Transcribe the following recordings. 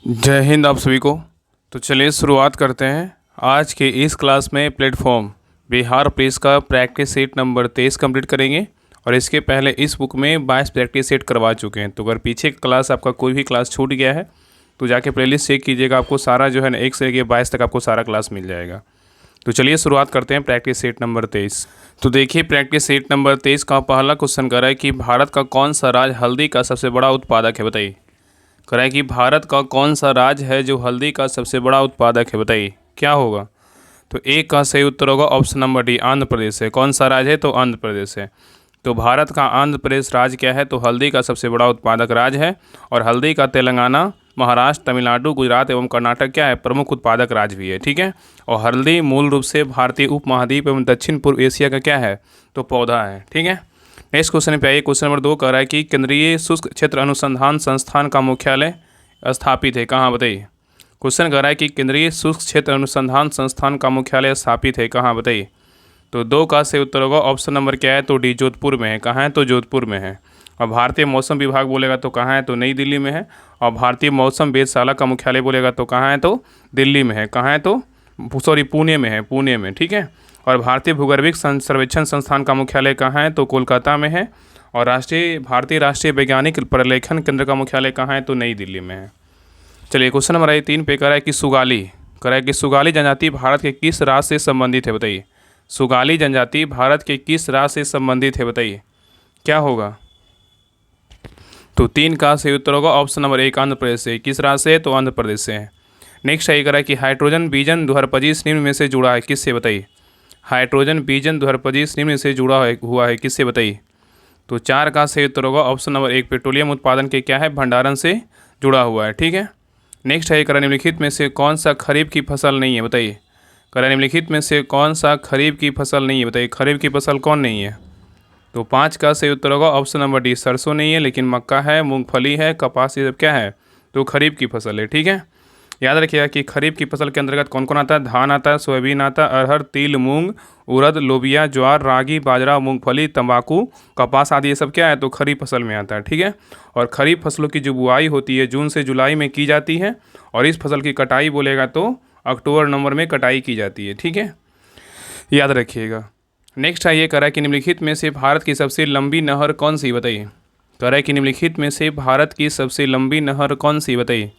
जय हिंद आप सभी को। तो चलिए शुरुआत करते हैं। आज के इस क्लास में प्लेटफॉर्म बिहार पुलिस का प्रैक्टिस सेट नंबर 23 कंप्लीट करेंगे और इसके पहले इस बुक में 22 प्रैक्टिस सेट करवा चुके हैं। तो अगर पीछे का क्लास आपका कोई भी क्लास छूट गया है तो जाके प्लेलिस्ट चेक कीजिएगा, आपको सारा जो है ना 1 से लेकर 22 तक आपको सारा क्लास मिल जाएगा। तो चलिए शुरुआत करते हैं प्रैक्टिस सेट नंबर 23। तो देखिए प्रैक्टिस सेट नंबर 23 का पहला क्वेश्चन कर रहा है कि भारत का कौन सा राज्य हल्दी का सबसे बड़ा उत्पादक है, बताइए। कह रहा है कि भारत का कौन सा राज्य है जो हल्दी का सबसे बड़ा उत्पादक है, बताइए क्या होगा। तो ए का सही उत्तर होगा option number D, Andhra Pradesh है। कौन सा राज्य है, तो आंध्र प्रदेश है। तो भारत का आंध्र प्रदेश राज्य क्या है, तो हल्दी का सबसे बड़ा उत्पादक राज्य है। और हल्दी का तेलंगाना, महाराष्ट्र, तमिलनाडु, गुजरात एवं कर्नाटक क्या है, प्रमुख उत्पादक राज्य भी है। ठीक है। और हल्दी मूल रूप से भारतीय उपमहाद्वीप एवं दक्षिण पूर्व एशिया का क्या है, तो पौधा है। ठीक है। नेक्स्ट क्वेश्चन पे आइए। क्वेश्चन नंबर 2 कह रहा है कि केंद्रीय शुष्क क्षेत्र अनुसंधान संस्थान का मुख्यालय स्थापित है कहाँ, बताइए। क्वेश्चन कह रहा है कि केंद्रीय शुष्क क्षेत्र अनुसंधान संस्थान का मुख्यालय स्थापित है कहाँ, बताइए। तो 2 का सही उत्तर होगा ऑप्शन नंबर क्या है, तो डी, जोधपुर में है। कहाँ है, तो जोधपुर में है। और भारतीय मौसम विभाग बोलेगा तो कहाँ है, तो नई दिल्ली में है। और भारतीय मौसम वेधशाला का मुख्यालय बोलेगा तो कहाँ है, तो दिल्ली में है। कहाँ है, तो सॉरी पुणे में है, पुणे में। ठीक है। और भारतीय भूगर्भिक सर्वेक्षण संस्थान का मुख्यालय कहाँ है, तो कोलकाता में है। और भारतीय राष्ट्रीय वैज्ञानिक प्रलेखन केंद्र का मुख्यालय कहाँ है, तो नई दिल्ली में है। चलिए क्वेश्चन नंबर 3 पे कह रहा है कि सुगाली जनजाति भारत के किस राज्य से संबंधित है, बताइए। सुगाली जनजाति भारत के किस राज्य से संबंधित है, बताइए क्या होगा। तो 3 का सही उत्तर होगा ऑप्शन नंबर 1, आंध्र प्रदेश से। किस राज्य से, तो आंध्र प्रदेश से है। नेक्स्ट है कह रहा है कि हाइड्रोजन बीजन ध्रुपदीश निम्न में से जुड़ा है, किससे, बताइए। हाइड्रोजन बीजन ध्रुपदीश निम्न से जुड़ा हुआ है, किससे, बताइए। तो 4 का सही उत्तर होगा ऑप्शन नंबर 1, पेट्रोलियम उत्पादन के क्या है, भंडारण से जुड़ा हुआ है। ठीक है। नेक्स्ट है कह निम्नलिखित में से कौन सा खरीफ की फसल नहीं है, बताइए। कह निम्नलिखित में से कौन सा खरीफ की फसल नहीं है, बताइए। खरीफ की फसल कौन नहीं है। तो 5 का सही उत्तर होगा ऑप्शन नंबर डी, सरसों नहीं है, लेकिन मक्का है, मूंगफली है, कपास, ये सब क्या है, तो खरीफ की फसल है। ठीक है। याद रखिएगा कि खरीफ की फसल के अंतर्गत कौन कौन आता है, धान आता है, सोयाबीन आता है, अरहर, तिल, मूंग, उड़द, लोबिया, ज्वार, रागी, बाजरा, मूंगफली, तंबाकू, कपास आदि ये सब क्या है, तो खरीफ फसल में आता है। ठीक है। और खरीफ फसलों की जो बुआई होती है जून से जुलाई में की जाती है और इस फसल की कटाई बोलेगा तो अक्टूबर नवंबर में कटाई की जाती है। ठीक है, याद रखिएगा। नेक्स्ट है ये कह रहा है कि निम्नलिखित में से भारत की सबसे लंबी नहर कौन सी, बताइए। कह रहा है कि निम्नलिखित में से भारत की सबसे लंबी नहर कौन सी, बताइए।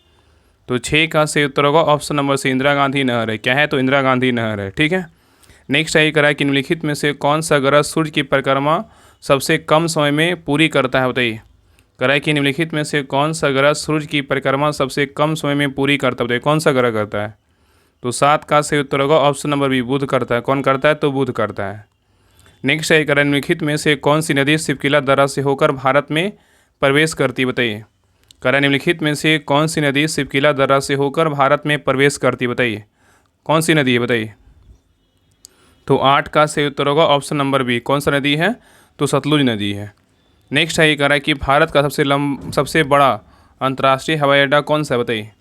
तो 6 का सही उत्तर होगा option number C, Indira Gandhi नहर है। क्या है, तो इंदिरा गांधी नहर है। ठीक है। नेक्स्ट है ये कह रहा है कि निम्नलिखित में से कौन सा ग्रह सूर्य की परिक्रमा सबसे कम समय में पूरी करता है, बताइए। कह रहा है कि निम्नलिखित में से कौन सा ग्रह सूर्य की परिक्रमा सबसे कम समय में पूरी करता है, बताइए कौन सा ग्रह करता है। तो 7 का सही उत्तर होगा ऑप्शन नंबर बी, बुध करता है। कौन करता है, तो बुध करता है। नेक्स्ट है कह रहा है निम्नलिखित में से कौन सी नदी शिवकिला दर्रा से होकर भारत में प्रवेश करती है, बताइए। कह रहा है निम्नलिखित में से कौन सी नदी शिवकिला दर्रा से होकर भारत में प्रवेश करती है, बताइए कौन सी नदी है, बताइए। तो 8 का सही उत्तर होगा ऑप्शन नंबर बी, कौन सा नदी है, तो सतलुज नदी है। नेक्स्ट है ये कह रहा है कि भारत का सबसे बड़ा अंतर्राष्ट्रीय हवाई अड्डा कौन सा है, बताइए।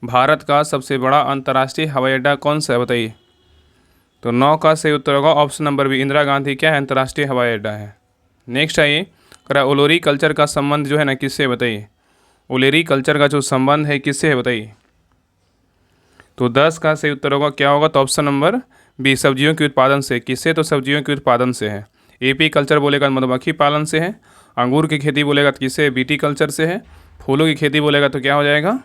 भारत का सबसे बड़ा अंतर्राष्ट्रीय हवाई अड्डा कौन सा है, बताइए। तो 9 का सही उत्तर होगा option number B, Indira Gandhi क्या है, अंतर्राष्ट्रीय हवाई अड्डा है। नेक्स्ट है ये कह रहा है ओलोरी कल्चर का संबंध जो है ना किससे, बताइए। ओलेरी कल्चर का जो संबंध है किससे है, बताइए। तो 10 का सही उत्तर होगा क्या होगा, तो ऑप्शन नंबर बी, सब्जियों के उत्पादन से। किससे, तो सब्जियों के उत्पादन से है। एपी कल्चर बोलेगा मधुमक्खी पालन से है। अंगूर की खेती बोलेगा तो किससे, बीटी कल्चर से है। फूलों की खेती बोलेगा तो क्या हो जाएगा,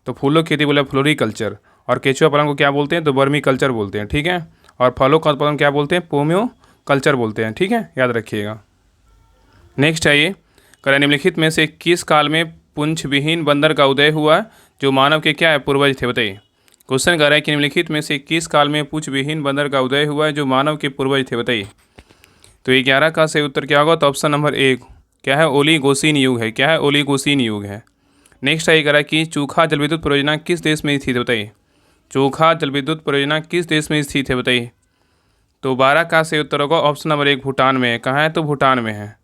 तो फूलों की खेती बोलेगा फ्लोरी कल्चर। और केचुआ पालन को क्या बोलते हैं, तो बर्मी कल्चर बोलते हैं। ठीक है। और फलों का उत्पादन क्या बोलते हैं, पोमियो कल्चर बोलते हैं। ठीक है, याद रखिएगा। नेक्स्ट है ये कह निम्नलिखित में से किस काल में पुंछ विहीन बंदर का उदय हुआ जो मानव के क्या है, पूर्वज थे, बताइए। क्वेश्चन कह रहा है कि निम्नलिखित में से किस काल में पूंछ विहीन बंदर का उदय हुआ है जो मानव के पूर्वज थे, बताइए। तो 11 का सही उत्तर क्या होगा, तो ऑप्शन नंबर 1 क्या है, ओलिगोसीन युग है। क्या है, ओलिगोसीन युग है। नेक्स्ट है कह रहा है कि चोखा जलविद्युत परियोजना किस देश में स्थित है, बताइए। चोखा जलविद्युत परियोजना किस देश में स्थित है, बताइए। तो 12 का सही उत्तर होगा ऑप्शन नंबर 1, भूटान में है। कहाँ है, तो भूटान में है।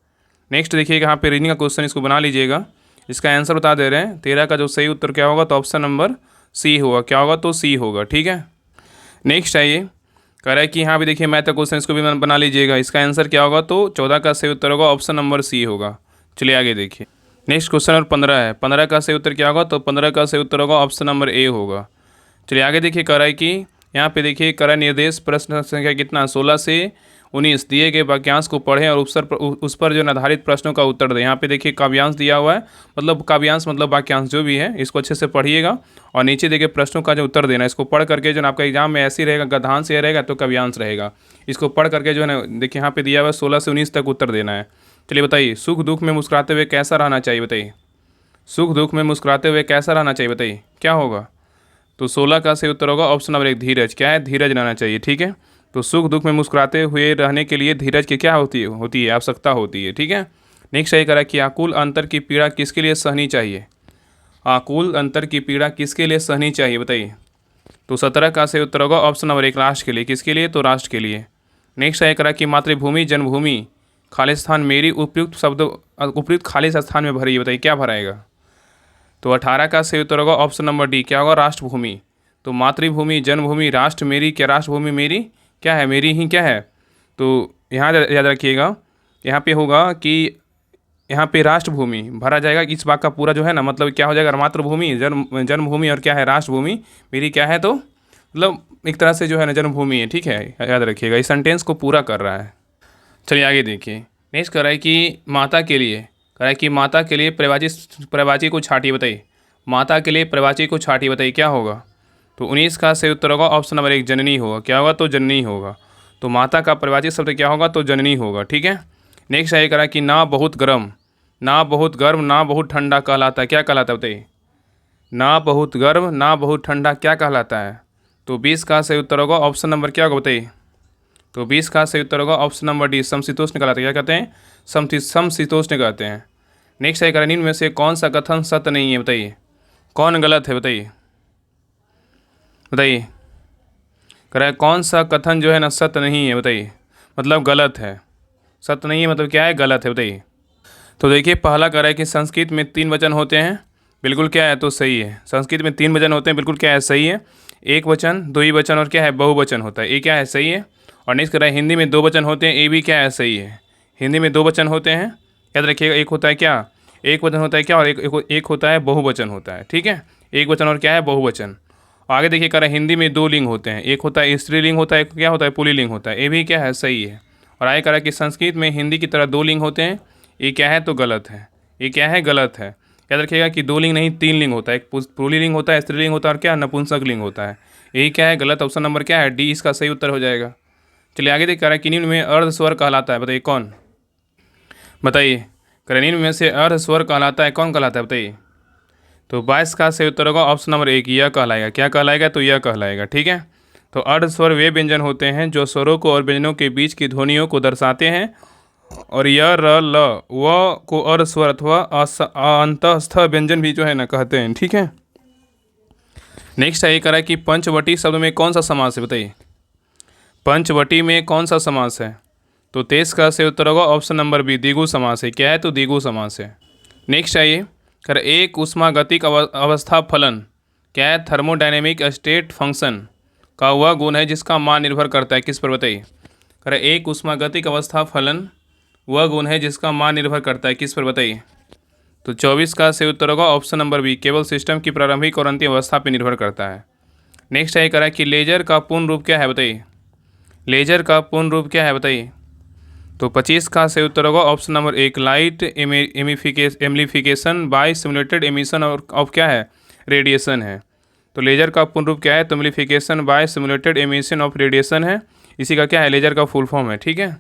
नेक्स्ट देखिएगा यहाँ पे रीडिंग का क्वेश्चन, इसको बना लीजिएगा। इसका आंसर बता दे रहे हैं। 13 का जो सही उत्तर क्या होगा, तो ऑप्शन नंबर सी होगा। क्या होगा, तो सी होगा। ठीक है। नेक्स्ट है ये कह रहा है कि यहाँ भी देखिए मैथ का क्वेश्चन, इसको भी बना लीजिएगा। इसका आंसर क्या होगा, तो 14 का सही उत्तर होगा ऑप्शन नंबर सी होगा। चलिए आगे देखिए। नेक्स्ट क्वेश्चन और 15 है। 15 का सही उत्तर क्या होगा? तो 15 का सही उत्तर होगा ऑप्शन नंबर ए होगा। चलिए आगे देखिए कराई की, यहाँ पे देखिए कराई निर्देश प्रश्न संख्या कितना 16 से 19 दिए गए वाक्यांश को पढ़ें और उस पर जो आधारित प्रश्नों का उत्तर दें। यहाँ पे देखिए काव्यांश दिया हुआ है, मतलब काव्यांश मतलब वाक्यांश जो भी है, इसको अच्छे से पढ़िएगा और नीचे देखिए प्रश्नों का जो उत्तर देना है, इसको पढ़ करके जो आपका एग्जाम में ऐसे ही रहेगा, गद्यांश ये रहेगा तो काव्यांश रहेगा। इसको पढ़ करके जो है ना देखिए यहाँ पे दिया हुआ है 16 से 19 तक उत्तर देना है। चलिए बताइए, सुख दुख में मुस्कुराते हुए कैसा रहना चाहिए? बताइए, सुख दुख में मुस्कुराते हुए कैसा रहना चाहिए? बताइए क्या होगा? तो 16 का सही उत्तर होगा ऑप्शन नंबर 1 धीरज। क्या है? धीरज रहना चाहिए। ठीक है, तो सुख दुख में मुस्कुराते हुए रहने के लिए धीरज की क्या होती है आवश्यकता होती है। ठीक है, नेक्स्ट सही करा कि आकुल अंतर की पीड़ा किसके लिए सहनी चाहिए? आकुल अंतर की पीड़ा किसके लिए सहनी चाहिए? बताइए, तो 17 का सही उत्तर होगा ऑप्शन नंबर 1 राष्ट्र के लिए। किसके लिए? तो राष्ट्र के लिए। नेक्स्ट सही करा कि मातृभूमि जन्मभूमि खालिस्तान मेरी उपयुक्त खालिस स्थान में भरी है। बताइए क्या भराएगा? तो 18 का सही उत्तर होगा ऑप्शन नंबर डी, क्या होगा? राष्ट्रभूमि। तो मातृभूमि जन्मभूमि राष्ट्र मेरी, क्या राष्ट्रभूमि मेरी क्या है? मेरी ही क्या है? तो यहाँ याद रखिएगा, यहाँ पे होगा कि यहाँ पे राष्ट्रभूमि भरा जाएगा। इस बात का पूरा जो है ना मतलब क्या हो जाएगा? मातृभूमि जन्मभूमि और क्या है? राष्ट्रभूमि मेरी क्या है? तो मतलब एक तरह से जो है ना जन्मभूमि है। ठीक है, याद रखिएगा, इस सेंटेंस को पूरा कर रहा है। चलिए आगे देखिए, नेक्स्ट कर रहा है कि माता के लिए, कह रहा है कि माता के लिए प्रवाची को छाटिए। बताइए, माता के लिए प्रवाची को छाटिए। बताइए क्या होगा? तो 19 का सही उत्तर होगा ऑप्शन नंबर 1 जननी होगा। क्या होगा? तो जननी होगा। तो माता का प्रवाची शब्द क्या होगा? तो जननी होगा। ठीक है, नेक्स्ट है करा कि ना बहुत गर्म ना बहुत ठंडा कहलाता है। क्या कहलाता है? बताइए, ना बहुत गर्म ना बहुत ठंडा क्या कहलाता है? तो 20 का सही उत्तर होगा ऑप्शन नंबर क्या होगा? बताइए, तो 20 का सही उत्तर होगा ऑप्शन नंबर डी समशीतोष्ण कहलाता है। क्या कहते हैं? समशीतोष्ण कहते हैं। नेक्स्ट है निम्न में से कौन सा कथन सत्य नहीं है? बताइए, कौन गलत है? बताइए बताइए, कह रहा है कौन सा कथन जो है ना सत्य नहीं है? बताइए, मतलब गलत है। सत्य नहीं है मतलब क्या है? गलत है। बताइए, तो देखिए पहला कह रहा है कि संस्कृत में 3 वचन होते हैं। बिल्कुल क्या है? तो सही है, संस्कृत में 3 वचन होते हैं। बिल्कुल क्या है? सही है। एक वचन, द्विवचन और क्या है? बहुवचन होता है। ये क्या है? सही है। और नेक्स्ट कह रहा है हिंदी में 2 वचन होते हैं। ये भी क्या है? सही है, हिंदी में 2 वचन होते हैं। याद रखिएगा, एक होता है क्या? एक वचन होता है क्या? और एक होता है बहुवचन होता है। ठीक है, एक वचन और क्या है? बहुवचन। आगे देखिए कह रहा है हिंदी में 2 लिंग होते हैं। एक होता है स्त्रीलिंग होता है, एक क्या होता है? पुल्लिंग होता है। ये भी क्या है? सही है। और आगे कह रहा है कि संस्कृत में हिंदी की तरह 2 लिंग होते हैं। ये क्या है? तो गलत है। ये क्या है? गलत है। याद रखिएगा कि 2 लिंग नहीं 3 लिंग होता है। एक पुल्लिंग होता है, स्त्रीलिंग होता है और क्या? नपुंसक लिंग होता है। यही क्या है? गलत। ऑप्शन नंबर क्या है? डी इसका सही उत्तर हो जाएगा। चलिए आगे देख कह रहा है कि निम्न में अर्ध स्वर कहलाता है। बताइए कौन? बताइए, निम्न में से अर्ध स्वर कहलाता है, कौन कहलाता है? बताइए, तो 22 का सही उत्तर होगा ऑप्शन नंबर 1 यह कहलाएगा। क्या कहलाएगा? तो यह कहलाएगा। ठीक है, तो अर्ध स्वर वे व्यंजन होते हैं जो स्वरों को और व्यंजनों के बीच की ध्वनियों को दर्शाते हैं और य र ल व को अर्ध स्वर अथवा अंतस्थ व्यंजन भी जो है ना कहते हैं। ठीक है, नेक्स्ट है ये कह रहा है कि पंचवटी शब्द में कौन सा समास है? बताइए, पंचवटी में कौन सा समास है? तो 23 का सही उत्तर होगा ऑप्शन नंबर बी द्विगु समास है। क्या है? तो द्विगु समास है। नेक्स्ट आइए कर एक उष्मागतिक अवस्था फलन क्या है? थर्मोडायनेमिक स्टेट फंक्शन का वह गुण है जिसका मान निर्भर करता है किस पर? बताइए, कर एक उष्मागतिक अवस्था फलन वह गुण है जिसका मान निर्भर करता है किस पर? बताइए, तो 24 का सही उत्तर होगा ऑप्शन नंबर बी केवल सिस्टम की प्रारंभिक और अंतिम अवस्था पर निर्भर करता है। नेक्स्ट है करा कि लेजर का पूर्ण रूप क्या है? बताइए, लेजर का पूर्ण रूप क्या है? बताइए, तो 25 का सही उत्तर होगा option number 1 light amplification by simulated emission of क्या है? रेडिएशन है। तो लेजर का पूर्ण रूप क्या है? तो amplification by simulated emission of radiation है। इसी का क्या है? लेजर का फुल फॉर्म है। ठीक है,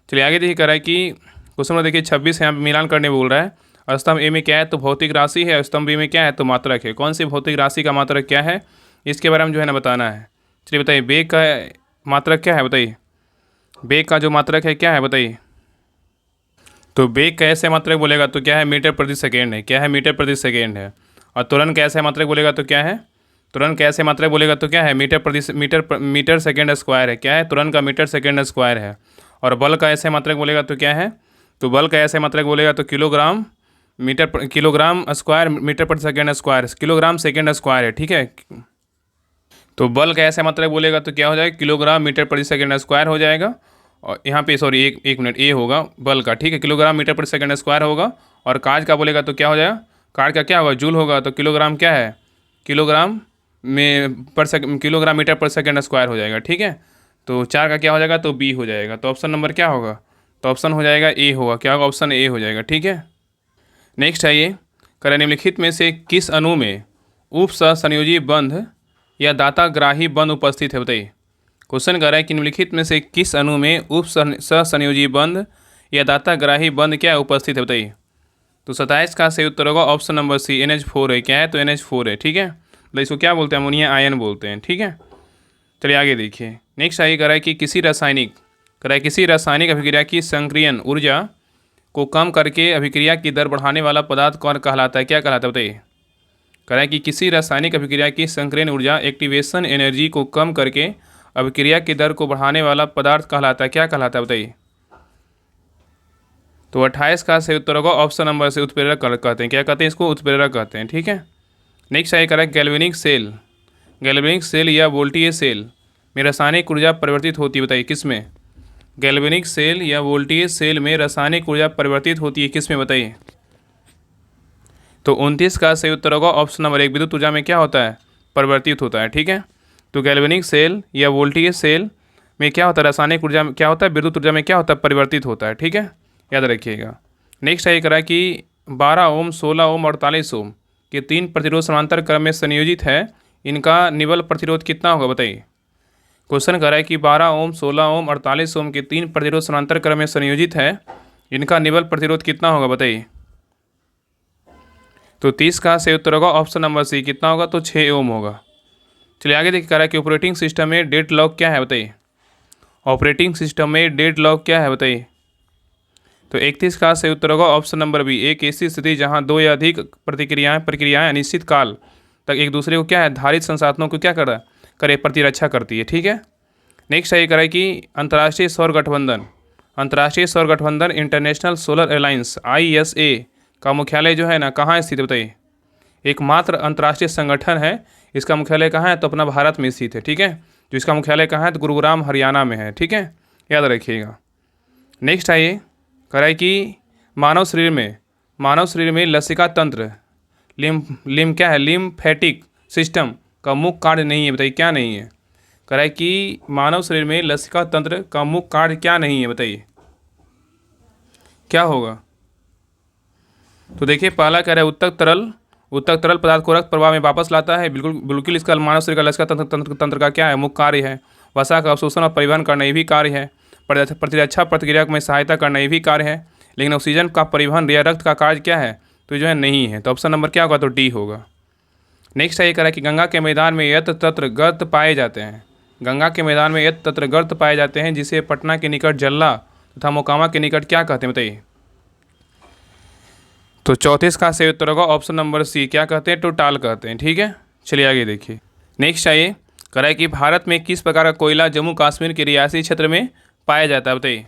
चलिए आगे देखिए कह रहा है कि क्वेश्चन नंबर देखिए 26 यहाँ मिलान करने बोल रहा है। स्तंभ ए में क्या है? तो भौतिक राशि है। स्तंभ बी में क्या है? तो मात्रक है। कौन सी भौतिक राशि का मात्रक क्या है? इसके बारे में जो है ना बताना है। चलिए बताइए, वेग का मात्रक क्या है? बताइए, वेग का जो मात्रक है क्या है? बताइए, तो वेग कैसे मात्रक बोलेगा तो क्या है? मीटर प्रति सेकेंड है। क्या है? मीटर प्रति सेकेंड है। और त्वरण कैसे मात्रक बोलेगा तो क्या है? त्वरण कैसे मात्रक बोलेगा तो क्या है? मीटर सेकेंड स्क्वायर है। क्या है? त्वरण का मीटर सेकेंड स्क्वायर है। और बल का ऐसे मात्रक बोलेगा तो क्या है? तो बल का ऐसे मात्रक बोलेगा तो किलोग्राम स्क्वायर मीटर प्रति second square, kilogram second square है। ठीक है, तो बल का ऐसे मात्रक बोलेगा तो क्या हो जाएगा? किलोग्राम मीटर प्रति सेकेंड स्क्वायर हो जाएगा। और यहाँ पे सॉरी एक मिनट, ए होगा बल का। ठीक है, किलोग्राम मीटर प्रति सेकेंड स्क्वायर होगा और कार्य का बोलेगा तो क्या हो जाएगा, कार्य का क्या होगा, जूल होगा, तो किलोग्राम क्या है, किलोग्राम में पर सेकंड, किलोग्राम मीटर पर सेकंड स्क्वायर हो जाएगा। ठीक है, तो 4 का क्या हो जाएगा, तो बी हो जाएगा। तो ऑप्शन नंबर क्या होगा, तो ऑप्शन हो जाएगा ए होगा। क्या होगा, ऑप्शन ए हो जाएगा। ठीक है, नेक्स्ट है ये, करें निम्नलिखित में से किस अणु में उप सहसंयोजी बंध या दाताग्राही बंध उपस्थित है, बताइए। क्वेश्चन कर रहा है कि निम्नलिखित में से किस अणु में उप सहसंयोजी बंध या दाताग्राही बंध क्या है उपस्थित है, बताइए। तो 27 का सही उत्तर होगा ऑप्शन नंबर सी, NH4 है। क्या है, तो NH4 है। ठीक है, मतलब इसको क्या बोलते हैं, अमोनिया आयन बोलते हैं। ठीक है, चलिए आगे देखिए। नेक्स्ट आइए करा है कि किसी रासायनिक अभिक्रिया की संक्रियन ऊर्जा को कम करके अभिक्रिया की दर बढ़ाने वाला पदार्थ कौन कहलाता है, क्या कहलाता है, बताइए। कह रहा है कि किसी रासायनिक अभिक्रिया की संक्रियन ऊर्जा एक्टिवेशन एनर्जी को कम करके अभिक्रिया की दर को बढ़ाने वाला पदार्थ कहलाता है, क्या कहलाता है, बताइए। तो 28 का सही उत्तर होगा ऑप्शन नंबर से, उत्प्रेरक कहते हैं। क्या कहते हैं इसको, उत्प्रेरक कहते हैं। ठीक है, नेक्स्ट आइए कह रहा है गैल्वेनिक सेल या वोल्टीय सेल में रासायनिक ऊर्जा परिवर्तित होती है, बताइए किस में। गैल्वेनिक सेल या वोल्टीय सेल में रासायनिक ऊर्जा परिवर्तित होती है किस में, बताइए। तो 29 का सही उत्तर होगा ऑप्शन नंबर 1, विद्युत ऊर्जा में क्या होता है, परिवर्तित होता है। ठीक है, तो गैल्वेनिक सेल या वोल्टीय सेल में क्या होता है, रासायनिक ऊर्जा में क्या होता है, विद्युत ऊर्जा में क्या होता है, परिवर्तित होता है। ठीक है, याद रखिएगा। नेक्स्ट है करा कि 12 ओम, 16 ओम और 48 ओम के 3 प्रतिरोध समांतर क्रम में संयोजित है, इनका निवल प्रतिरोध कितना होगा, बताइए। क्वेश्चन कर रहा है कि 12 ओम, 16 ओम और 48 ओम के 3 प्रतिरोध समांतर क्रम में संयोजित है, इनका निवल प्रतिरोध कितना होगा, बताइए। तो 30 का सही उत्तर होगा ऑप्शन नंबर सी, कितना होगा, तो 6 ओम होगा। चलिए आगे देखिए, कह रहा है कि ऑपरेटिंग सिस्टम में डेड लॉक क्या है, बताइए। ऑपरेटिंग सिस्टम में डेड लॉक क्या है, बताइए। तो 31 का सही उत्तर होगा ऑप्शन नंबर बी, एक ऐसी स्थिति जहां दो या अधिक प्रक्रियाएं अनिश्चित काल तक एक दूसरे को क्या है, धारित संसाधनों को क्या करे प्रतिरक्षा करती है। ठीक है, नेक्स्ट है कह रहा है कि अंतर्राष्ट्रीय सौर गठबंधन इंटरनेशनल सोलर अलायंस ISA का मुख्यालय जो है ना कहाँ स्थित है, बताइए। एकमात्र अंतर्राष्ट्रीय संगठन है, इसका मुख्यालय कहाँ है, तो अपना भारत में स्थित है। ठीक है, जो इसका मुख्यालय कहाँ है, तो गुरुग्राम हरियाणा में है। ठीक है, याद रखिएगा। नेक्स्ट आइए, कह रहा है कि मानव शरीर में लसिका तंत्र लिम्फेटिक सिस्टम का मुख्य कार्य नहीं है, बताइए क्या नहीं है। कह रहा है कि मानव शरीर में लसिका तंत्र का मुख्य कार्य क्या नहीं है, बताइए क्या होगा। तो देखिए, पहला कह रहा है उत्तक तरल पदार्थ को रक्त प्रवाह में वापस लाता है। बिल्कुल इसका मानव शरीर का लसिका तंत्र का क्या है, मुख्य कार्य है। वसा का अवशोषण और परिवहन करना ये भी कार्य है। प्रतिरक्षा प्रतिक्रिया में सहायता करना ये भी कार्य है। लेकिन ऑक्सीजन का परिवहन या रक्त का कार्य क्या है, तो जो है नहीं है। तो ऑप्शन नंबर क्या होगा, तो डी होगा। नेक्स्ट है ये कह रहा है कि गंगा के मैदान में यत्र तत्र गर्त पाए जाते हैं। गंगा के मैदान में यत्र तत्र गर्त पाए जाते हैं, जिसे पटना के निकट जल्ला तथा मोकामा के निकट क्या कहते हैं, बताइए। तो 34 का सही उत्तर होगा ऑप्शन नंबर सी, क्या कहते हैं, टोटाल कहते हैं। ठीक है, चलिए आगे देखिए। नेक्स्ट आइए, कह रहा है कि भारत में किस प्रकार का कोयला जम्मू कश्मीर के रियासी क्षेत्र में पाया जाता है, बताइए।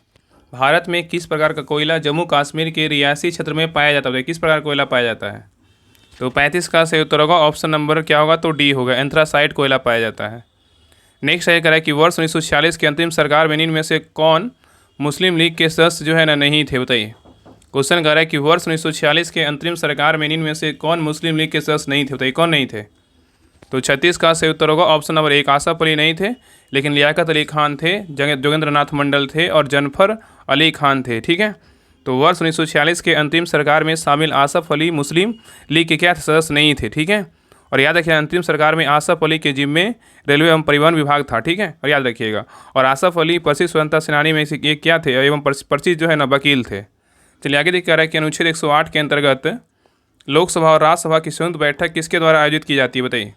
भारत में किस प्रकार का कोयला जम्मू कश्मीर के रियासी क्षेत्र में पाया जाता है, बताइए किस प्रकार कोयला पाया जाता है। तो 35 का सही उत्तर होगा ऑप्शन नंबर क्या होगा, तो डी होगा, एंथ्रासाइट कोयला पाया जाता है। नेक्स्ट है कह रहा है कि वर्ष 1946 की अंतिम सरकार में इनमें से कौन मुस्लिम लीग के सदस्य जो है ना नहीं थे, बताइए। क्वेश्चन कह रहा है कि वर्ष 1946 के अंतरिम सरकार में इनमें से कौन मुस्लिम लीग के सदस्य नहीं थे, बताइए कौन नहीं थे। तो 36 का सही उत्तर होगा ऑप्शन नंबर 1, आसफ अली नहीं थे, लेकिन लियाकत अली खान थे, जोगेंद्र नाथ मंडल थे और जनफर अली खान थे। ठीक है, तो वर्ष 1946 के अंतिम सरकार में शामिल आसफ अली मुस्लिम लीग के क्या सदस्य नहीं थे। ठीक है, और याद रखिए अंतिम सरकार में आसफ अली के जिम्मे रेलवे एवं परिवहन विभाग था। ठीक है, और याद रखिएगा। और आसफ अली प्रसिद्ध स्वतंत्रता सेनानी में से एक क्या थे, एवं प्रसिद्ध जो है ना वकील थे। चलिए आगे देख कह रहा है कि अनुच्छेद 108 के अंतर्गत लोकसभा और राज्यसभा की संयुक्त बैठक किसके द्वारा आयोजित की जाती है, बताइए।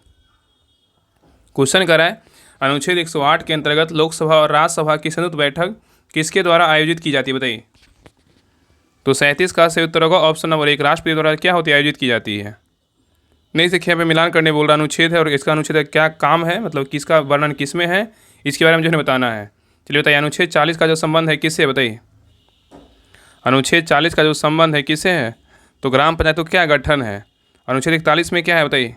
क्वेश्चन कह रहा है अनुच्छेद 108 के अंतर्गत लोकसभा और राज्यसभा की संयुक्त बैठक किसके द्वारा आयोजित की जाती है, बताइए। तो 37 का सही उत्तर होगा ऑप्शन नंबर 1, राष्ट्रपति द्वारा क्या होती है, आयोजित की जाती है। नहीं देखिए, यहाँ पे मिलान करने बोल रहा अनुच्छेद है, और इसका अनुच्छेद क्या काम है, मतलब किसका वर्णन किस में है, इसके बारे में जो है बताना है। चलिए बताइए, अनुच्छेद 40 का जो संबंध है किससे, बताइए। अनुच्छेद 40 का जो संबंध है किससे है, तो ग्राम पंचायतों क्या गठन है। अनुच्छेद 41 में क्या है, बताइए।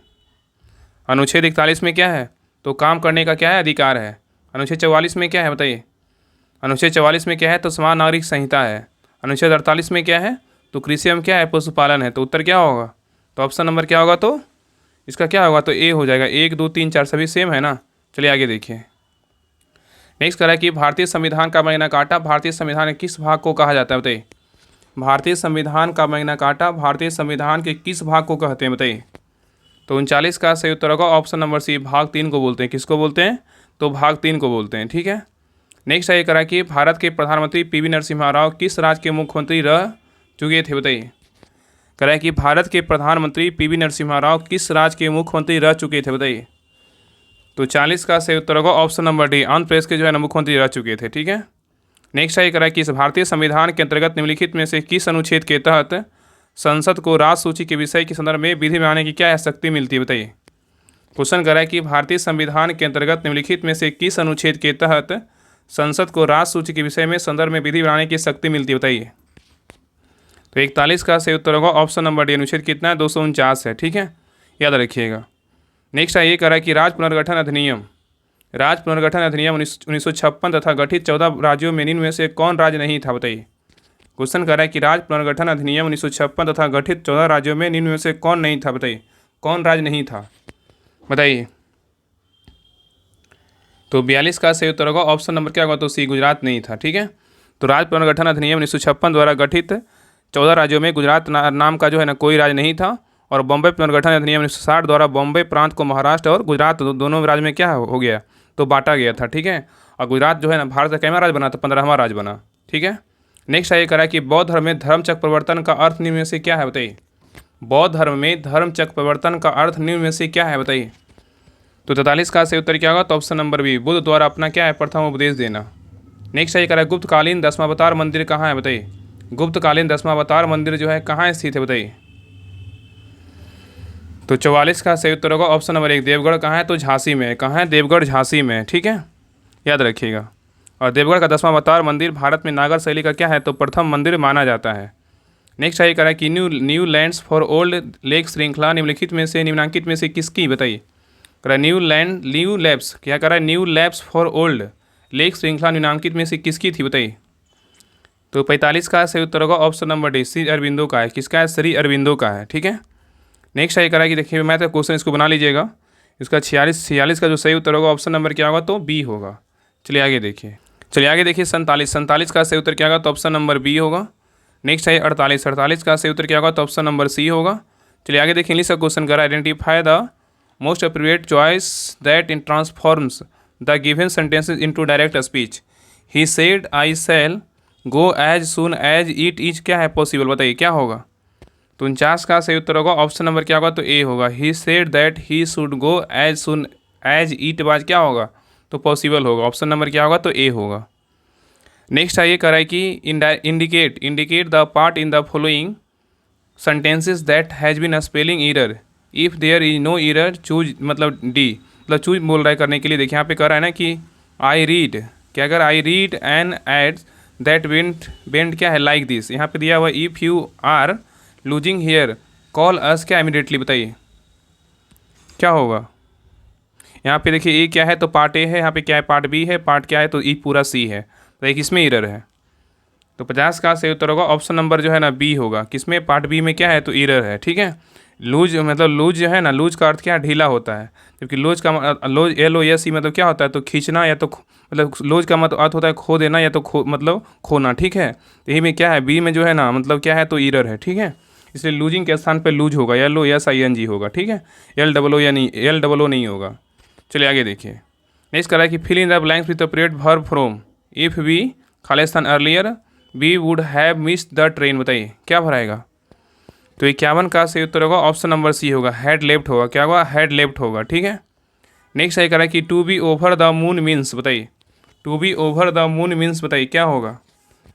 अनुच्छेद 41 में क्या है, तो काम करने का क्या है, अधिकार है। अनुच्छेद 44 में क्या है, बताइए। अनुच्छेद 44 में क्या है, तो समान नागरिक संहिता है। अनुच्छेद 48 में क्या है, तो कृषि एवं क्या है, पशुपालन है। तो उत्तर क्या होगा, तो ऑप्शन नंबर क्या होगा, तो इसका क्या होगा, तो ए हो जाएगा। 1 2 3 4 सभी सेम है ना। चलिए आगे देखिए। नेक्स्ट कह रहा है कि भारतीय संविधान का मैग्ना कार्टा भारतीय संविधान के किस भाग को कहा जाता है, बताइए। भारतीय संविधान का मैग्ना कार्टा भारतीय संविधान के किस भाग को कहते हैं, बताइए। तो 39 का सही उत्तर होगा ऑप्शन नंबर सी, भाग 3 को बोलते हैं। किसको बोलते हैं, तो भाग 3 को बोलते हैं, ठीक है। नेक्स्ट है करा कि भारत के प्रधानमंत्री पीवी नरसिम्हा राव किस राज्य के मुख्यमंत्री रह चुके थे, बताइए। करा कि भारत के प्रधानमंत्री पीवी नरसिम्हा राव किस राज्य के मुख्यमंत्री रह चुके थे, बताइए। तो 40 का सही उत्तर होगा option number D, Andhra Pradesh के जो है ना मुख्यमंत्री रह चुके थे, ठीक है। नेक्स्ट है करा कि इस भारतीय संविधान के अंतर्गत निम्नलिखित में से किस अनुच्छेद के तहत संसद को राज सूची के विषय के संदर्भ में विधि बनाने की क्या है शक्ति मिलती है, बताइए। क्वेश्चन करा कि भारतीय संविधान के अंतर्गत निम्नलिखित में से किस अनुच्छेद के तहत संसद को राज सूची के विषय में संदर्भ में विधि बनाने की शक्ति मिलती है, बताइए। तो 41 का सही उत्तर होगा ऑप्शन नंबर डी, अनुच्छेद कितना है, 249 है, ठीक है, याद रखिएगा। नेक्स्ट है ये करा कि राज्य पुनर्गठन अधिनियम 1956 तथा गठित 14 राज्यों में निम्न में से कौन राज्य नहीं था, बताइए। क्वेश्चन कर रहा है कि राज्य पुनर्गठन अधिनियम 1956 तथा गठित 14 राज्यों में निम्न में से कौन नहीं था, बताइए। कौन राज्य नहीं था, बताइए। तो 42 का सही उत्तर होगा ऑप्शन नंबर क्या होगा, तो सी, गुजरात नहीं था, ठीक है। तो राज्य पुनर्गठन अधिनियम 1956 द्वारा गठित 14 राज्यों में गुजरात नाम का जो है ना कोई राज्य नहीं था। और बॉम्बे पुनर्गठन अधिनियम 1960 द्वारा बॉम्बे प्रांत को महाराष्ट्र और गुजरात दोनों राज्य में क्या हो गया, तो बांटा गया था, ठीक है। और गुजरात जो है ना भारत का कैमा राज्य बना, तो 15वां राज्य बना, ठीक है। नेक्स्ट है ये करा कि बौद्ध धर्म में धर्मचक्र परिवर्तन का अर्थ निम्न में से क्या है, बताइए। बौद्ध धर्म में धर्मचक्र परिवर्तन का अर्थ निम्न में से क्या है, बताइए। तो 43 का सही उत्तर क्या होगा, तो ऑप्शन नंबर बी, बुद्ध द्वारा अपना क्या है प्रथम उपदेश देना। नेक्स्ट है ये करा गुप्तकालीन दसमावतार मंदिर कहाँ है, बताइए। गुप्तकालीन दसमावतार मंदिर जो है कहाँ स्थित है, बताइए। तो 44 का सही उत्तर होगा ऑप्शन नंबर 1, देवगढ़ कहाँ है, तो झांसी में। कहाँ है, देवगढ़ झांसी में, ठीक है, याद रखिएगा। और देवगढ़ का 10वां अवतार मंदिर भारत में नागर शैली का क्या है, तो प्रथम मंदिर माना जाता है। नेक्स्ट है करा कि new lands for old lake श्रृंखला निम्नलिखित में से निम्नांकित में से किसकी, बताइए। करा न्यू लैब्स क्या करा, new labs for old lake श्रृंखला निम्नांकित में से किसकी थी, बताइए। तो 45 का सही उत्तर होगा option number D, Shri Aurobindo का है। किसका है, श्री अरविंदो का है, ठीक है। नेक्स्ट है करा कि देखिए मैथ का क्वेश्चन, इसको बना लीजिएगा। इसका 46 का जो सही उत्तर होगा ऑप्शन नंबर क्या होगा, तो बी होगा। चलिए आगे देखिए। 47 का सही उत्तर क्या होगा, तो ऑप्शन नंबर बी होगा। नेक्स्ट है 48 का सही उत्तर क्या होगा, तो ऑप्शन नंबर सी होगा। चलिए आगे देखिए। इंग्लिश का क्वेश्चन करा, identify the most appropriate choice that in transforms the given sentences into direct speech. He said I shall go as soon as it is क्या है पॉसिबल, बताइए क्या होगा। तो 49 का सही उत्तर होगा ऑप्शन नंबर क्या होगा, तो ए होगा। He said that he should go as soon as it was क्या होगा, तो पॉसिबल होगा। ऑप्शन नंबर क्या होगा, तो ए होगा। नेक्स्ट है ये कह रहा है कि indicate the part in the following sentences that has been a spelling error if there is no error choose, मतलब डी, मतलब चूज बोल रहा है करने के लिए। देखिए यहाँ पे कह रहा है ना कि आई रीड क्या कर, I read an ads that bent क्या है लाइक दिस। यहाँ पे दिया हुआ if you are losing hair call us क्या इमीडिएटली, बताइए क्या होगा। यहाँ पे देखिए ए क्या है, तो पार्ट ए है। यहाँ पे क्या है, पार्ट बी है। पार्ट क्या है, तो ई पूरा सी है। तो एक इसमें एरर है। तो 50 का सही उत्तर होगा ऑप्शन नंबर जो है ना बी होगा। किसमें, पार्ट बी में क्या है, तो एरर है, ठीक है। लूज मतलब लूज जो है ना, लूज का अर्थ क्या ढीला होता है, जबकि लूज का लूज LOSE मतलब क्या होता है, तो खींचना या तो मतलब लूज का मतलब अर्थ होता है खो देना या तो मतलब खोना, ठीक है। तो यही में क्या है, बी में जो है ना मतलब क्या है, तो एरर है, ठीक है। इसलिए लूजिंग के स्थान पे लूज होगा, LOSING होगा, ठीक है। LOO या नहीं, LOO नहीं होगा। चलिए आगे देखिए। नेक्स्ट करा कि fill in the blanks with appropriate verb from if we Khalistan earlier we would have missed the train, बताइए क्या भराएगा। तो 51 का सही उत्तर होगा ऑप्शन नंबर सी होगा, हैड लेफ्ट होगा। क्या होगा, हैड लेफ्ट होगा, ठीक है। नेक्स्ट है करा कि to be over the moon means, बताइए to be over the moon means, बताइए क्या होगा।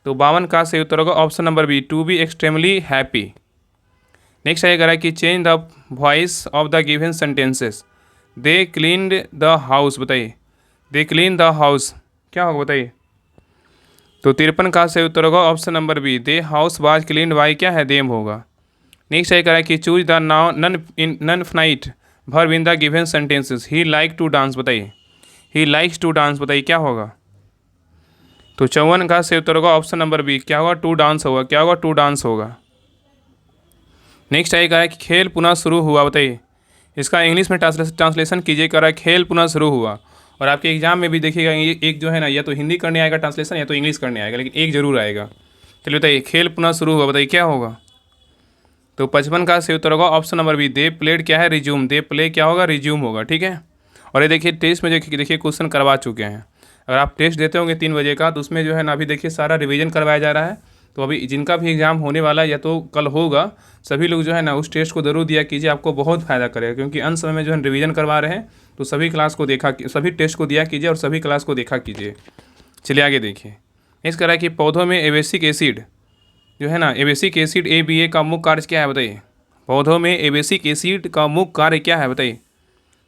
तो 52 का सही उत्तर होगा option number B, to be extremely happy. Next है करा कि change the voice of the given sentences. They cleaned the house, बताइए दे क्लीन द हाउस क्या होगा, बताइए। तो 53 का सही उत्तर होगा option number B, the house was cleaned by क्या है, देम होगा। नेक्स्ट है करा कि choose the non finite verb in the given sentences. He like to dance, बताइए ही लाइक्स टू डांस, बताइए क्या होगा। तो 54 का सही उत्तर होगा ऑप्शन नंबर बी, क्या होगा, टू डांस होगा। क्या होगा, टू डांस होगा। नेक्स्ट आएगा कि खेल पुनः शुरू हुआ, बताइए इसका इंग्लिश में ट्रांसलेशन कीजिए। कह रहा है खेल पुनः शुरू हुआ। और आपके एग्जाम में भी देखिएगा एक जो है ना, या तो हिंदी करने आएगा ट्रांसलेशन या तो इंग्लिश करने आएगा, लेकिन एक जरूर आएगा। चलिए बताइए खेल पुनः शुरू हुआ, बताइए क्या होगा। तो 55 का सही उत्तर होगा option number B, they played क्या है, रिज्यूम। दे प्ले क्या होगा, रिज्यूम होगा, ठीक है। और ये देखिए टेस्ट में जो देखिए क्वेश्चन करवा चुके हैं। अगर आप टेस्ट देते होंगे 3 बजे का, तो उसमें जो है ना अभी देखिए सारा रिवीजन करवाया जा रहा है। तो अभी जिनका भी एग्ज़ाम होने वाला है या तो कल होगा, सभी लोग जो है ना उस टेस्ट को ज़रूर दिया कीजिए, आपको बहुत फ़ायदा करेगा। क्योंकि अंत समय में जो है रिवीजन करवा रहे हैं, तो सभी क्लास को देखा, सभी टेस्ट को दिया कीजिए और सभी क्लास को देखा कीजिए। चलिए आगे देखिए। इस तरह की पौधों में एबेसिक एसिड जो है ना, एबेसिक एसिड ABA का मुख्य कार्य क्या है, बताइए। पौधों में एबेसिक एसिड का मुख्य कार्य क्या है, बताइए।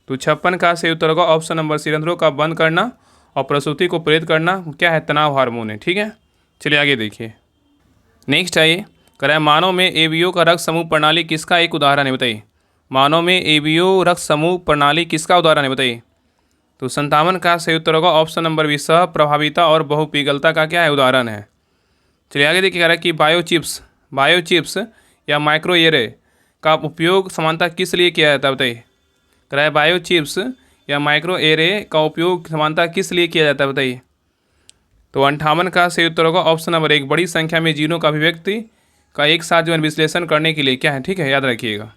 तो 56 का सही उत्तर होगा ऑप्शन नंबर सी, रंध्रों का बंद करना और प्रसूति को प्रेरित करना क्या है, तनाव हार्मोन है, ठीक है। चलिए आगे देखिए। नेक्स्ट आइए, कह मानव में ABO का रक्त समूह प्रणाली किसका एक उदाहरण है, बताइए। मानव में ABO रक्त समूह प्रणाली किसका उदाहरण है, बताइए। तो 57 का सही उत्तर होगा ऑप्शन नंबर बी, सह प्रभाविता और बहुपिघलता का क्या है, उदाहरण है। चलिए आगे देखिए, कह रहा है कि बायोचिप्स या माइक्रो एरे का उपयोग समानता किस लिए किया जाता है, बताइए। कह रहा है बायोचिप्स या माइक्रो एरे का उपयोग समानता किस लिए किया जाता है, बताइए। तो 58 का सही उत्तर होगा ऑप्शन नंबर 1, बड़ी संख्या में जीनों का अभिव्यक्ति का एक साथ जो है विश्लेषण करने के लिए क्या है, ठीक है, याद रखिएगा,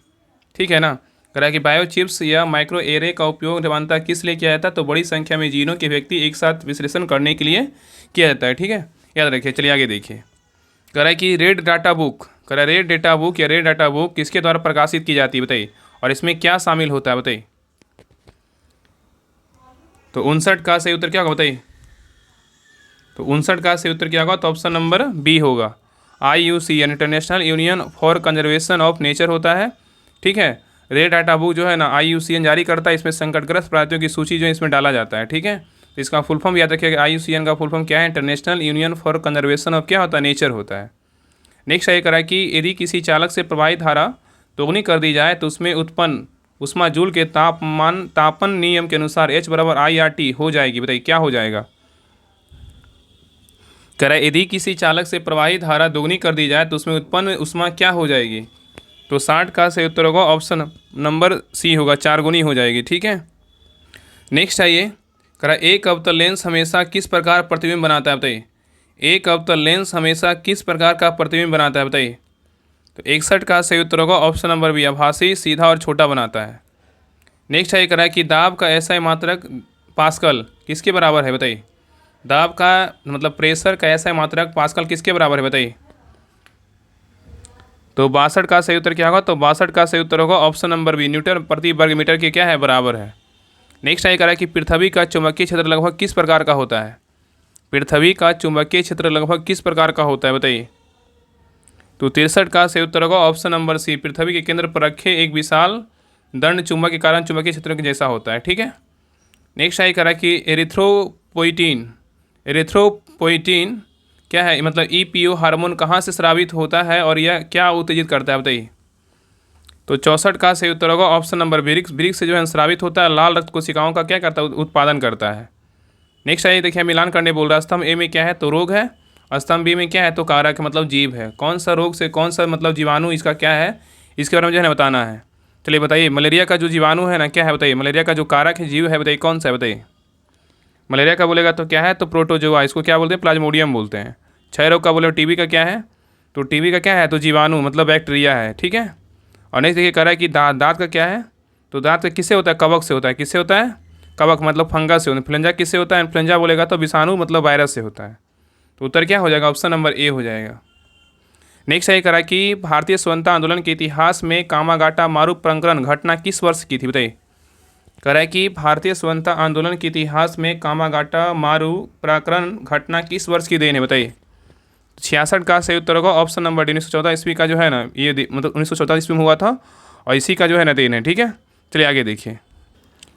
ठीक है ना। कह रहा है कि बायोचिप्स या माइक्रो एरे का उपयोग समानता किस लिए किया जाता है, तो बड़ी संख्या में जीनों के व्यक्ति एक साथ विश्लेषण करने के लिए किया जाता है, ठीक है, याद रखिए। चलिए आगे देखिए। कह रहा है कि रेड डाटा बुक, कह रहा है रेड डाटा बुक किसके द्वारा प्रकाशित की जाती है, बताइए। और इसमें क्या शामिल होता है, बताइए। तो 59 का सही उत्तर क्या होगा, बताइए। तो 59 का सही उत्तर क्या होगा, तो ऑप्शन नंबर बी होगा, IUCN international union for conservation of nature होता है, ठीक है। रेड डाटा बुक जो है ना IUCN जारी करता है, इसमें संकटग्रस्त प्रजातियों की सूची जो है इसमें डाला जाता है, ठीक है। तो इसका फुल फॉर्म याद रखिएगा, IUCN का फुल फॉर्म क्या है, international union for conservation of क्या होता है, नेचर होता है। नेक्स्ट ये करा कि यदि किसी चालक से प्रवाहित धारा दोगुनी कर दी जाए तो उसमें उत्पन्न उष्मा जूल के तापन नियम के अनुसार H बराबर IRT हो जाएगी, बताइए क्या हो जाएगा। कह रहा है यदि किसी चालक से प्रवाहित धारा दोगुनी कर दी जाए तो उसमें उत्पन्न उष्मा क्या हो जाएगी। तो 60 का सही उत्तर होगा ऑप्शन नंबर सी होगा, 4 गुनी हो जाएगी, ठीक है। नेक्स्ट आइए, कह रहा है एक अवतल लेंस हमेशा किस प्रकार प्रतिबिंब बनाता है, बताइए। एक अवतल लेंस हमेशा किस प्रकार का प्रतिबिंब बनाता है, बताइए। तो 61 का सही उत्तर होगा ऑप्शन नंबर बी, आभासी, सीधा और छोटा बनाता है। नेक्स्ट है कह रहा है कि दाब का ऐसा मात्रक पास्कल किसके बराबर है, बताइए। दाब का मतलब प्रेशर का ऐसा मात्रक पास्कल किसके बराबर है, बताइए। तो 62 का सही उत्तर क्या होगा, तो 62 का सही उत्तर होगा ऑप्शन नंबर बी, न्यूटन प्रति वर्ग मीटर के क्या है, बराबर है। नेक्स्ट है कह रहा है कि पृथ्वी का चुंबकीय क्षेत्र लगभग किस प्रकार का होता है। पृथ्वी का चुंबकीय क्षेत्र लगभग किस प्रकार का होता है, बताइए। तो 63 का सही उत्तर होगा ऑप्शन नंबर सी, पृथ्वी के केंद्र पर रखे एक विशाल दंड चुंबक के कारण चुंबकीय क्षेत्र के जैसा होता है, ठीक है। नेक्स्ट है कह रहा है कि एरिथ्रोपोइटीन क्या है, मतलब EPO हार्मोन कहाँ से स्रावित होता है और यह क्या उत्तेजित करता है, बताइए। तो 64 का सही उत्तर होगा ऑप्शन नंबर वृक्ष से जो है स्रावित होता है, लाल रक्त कोशिकाओं का क्या करता है, उत्पादन करता है। नेक्स्ट है देखिए मिलान करने बोल रहा है, स्तंभ ए में क्या है, तो रोग है, और स्तंभ बी में क्या है, तो कारक है, मतलब जीव है। कौन सा रोग से कौन सा मतलब जीवाणु इसका क्या है, इसके बारे में जो है ना बताना है। चलिए बताइए, मलेरिया का जो जीवाणु है ना क्या है, बताइए। मलेरिया का जो कारक है, जीव है, बताइए कौन सा है, बताइए। मलेरिया का बोलेगा तो क्या है, तो प्रोटोजोआ, इसको क्या बोलते हैं, प्लाज्मोडियम बोलते हैं। क्षय रोग का बोले TB का क्या है, तो TB का क्या है, तो जीवाणु मतलब बैक्टीरिया है, ठीक है। और नेक्स्ट देखिए कह रहा है कि दांत का क्या है, तो दांत किससे होता है, कवक से होता है। किससे होता है, कवक मतलब फंगस से होता है। इन्फ्लुएंजा किससे होता है, इन्फ्लुएंजा बोलेगा तो विषाणु मतलब वायरस से होता है। तो उत्तर क्या हो जाएगा, ऑप्शन नंबर ए हो जाएगा। नेक्स्ट है करा कि भारतीय स्वतंत्रता आंदोलन के इतिहास में कामागाटा मारू प्रकरण घटना किस वर्ष की थी, बताइए। कह रहा है कि भारतीय स्वतंत्रता आंदोलन के इतिहास में कामागाटा मारू प्रकरण घटना किस वर्ष की देन है, बताइए। 66 का सही उत्तर होगा ऑप्शन नंबर डी, 1914 ईस्वी का जो है ना ये मतलब 1914 ईस्वी में हुआ था और इसी का जो है ना देन है, ठीक है। चलिए आगे देखिए।